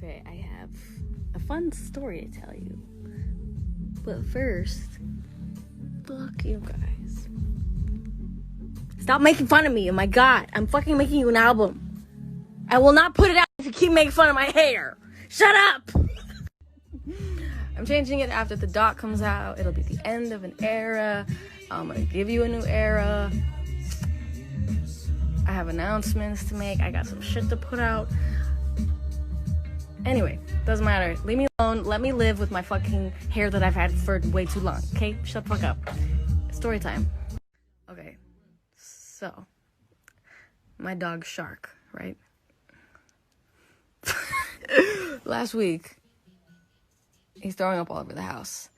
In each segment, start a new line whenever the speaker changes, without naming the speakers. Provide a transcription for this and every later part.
Okay, I have a fun story to tell you. But first, fuck you guys. Stop making fun of me. Oh my god, I'm fucking making you an album. I will not put it out if you keep making fun of my hair. Shut up! I'm changing it after the doc comes out. It'll be the end of an era. I'm gonna give you a new era. I have announcements to make. I got some shit to put out. Anyway, doesn't matter. Leave me alone. Let me live with my fucking hair that I've had for way too long. Okay? Shut the fuck up. Story time. Okay. So, my dog Shark, right? Last week, he's throwing up all over the house.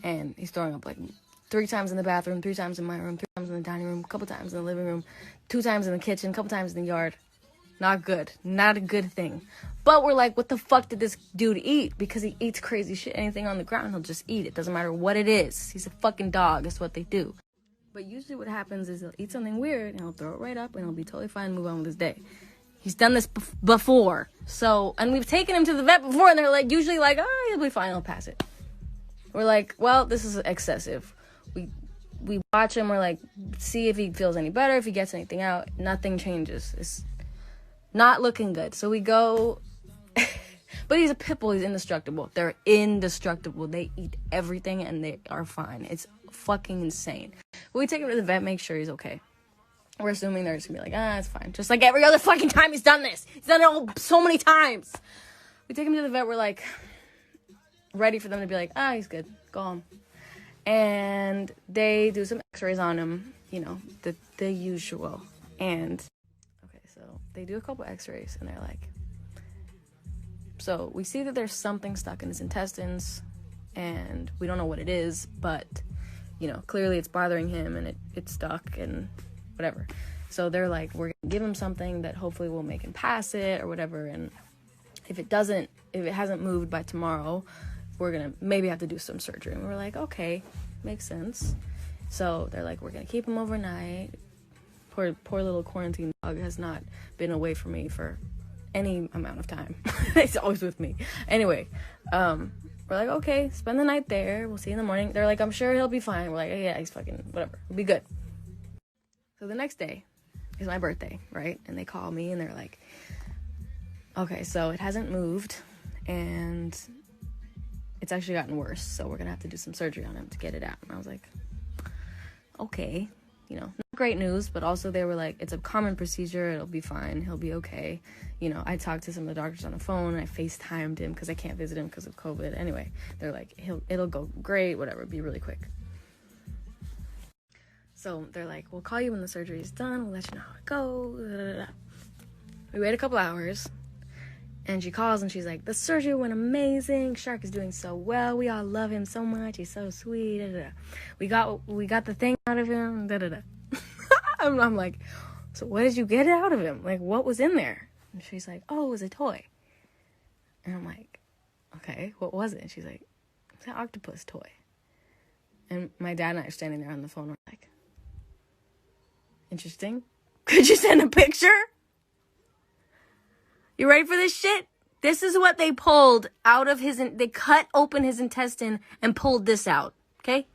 And he's throwing up like 3 times in the bathroom, 3 times in my room, 3 times in the dining room, a couple times in the living room, 2 times in the kitchen, a couple times in the yard. Not good. Not a good thing. But we're like, what the fuck did this dude eat? Because he eats crazy shit. Anything on the ground, he'll just eat it. Doesn't matter what it is. He's a fucking dog. That's what they do. But usually what happens is he'll eat something weird and he'll throw it right up and he'll be totally fine and move on with his day. He's done this before. So, and we've taken him to the vet before and they're like, usually like, oh, he'll be fine. He'll pass it. We're like, well, this is excessive. We watch him. We're like, see if he feels any better. If he gets anything out. Nothing changes. It's not looking good. So we go, but he's a pit bull. He's indestructible. They're indestructible. They eat everything and they are fine. It's fucking insane. But we take him to the vet, make sure he's okay. We're assuming they're just gonna be like, it's fine. Just like every other fucking time he's done this. He's done it so many times. We take him to the vet. We're like, ready for them to be like, he's good. Go home. And they do some x-rays on him. You know, the usual. And so they do a couple x-rays and they're like, so we see that there's something stuck in his intestines and we don't know what it is, but you know, clearly it's bothering him and it's stuck and whatever. So they're like, we're gonna give him something that hopefully will make him pass it or whatever, and if it hasn't moved by tomorrow, we're gonna maybe have to do some surgery. And we're like, okay, makes sense. So they're like, we're gonna keep him overnight. Poor little quarantine dog has not been away from me for any amount of time. He's always with me. Anyway, we're like, okay, spend the night there. We'll see you in the morning. They're like, I'm sure he'll be fine. We're like, yeah, he's fucking whatever. We'll be good. So the next day is my birthday, right? And they call me and they're like, okay, so it hasn't moved and it's actually gotten worse. So we're gonna have to do some surgery on him to get it out. And I was like, okay. You know, not great news, but also they were like, it's a common procedure. It'll be fine. He'll be okay. You know, I talked to some of the doctors on the phone and I FaceTimed him because I can't visit him because of COVID. Anyway, they're like, it'll go great, whatever, it'll be really quick. So they're like, we'll call you when the surgery is done. We'll let you know how it goes. Da, da, da. We wait a couple hours and she calls and she's like, the surgery went amazing. Shark is doing so well. We all love him so much. He's so sweet. Da, da, da. We got the thing out of him. Da, da, da. I'm like, so what did you get out of him? Like, what was in there? And she's like, oh, it was a toy. And I'm like, okay, what was it? And she's like, it's an octopus toy. And my dad and I are standing there on the phone. We're like, interesting. Could you send a picture? You ready for this shit? This is what they pulled out of they cut open his intestine and pulled this out, okay?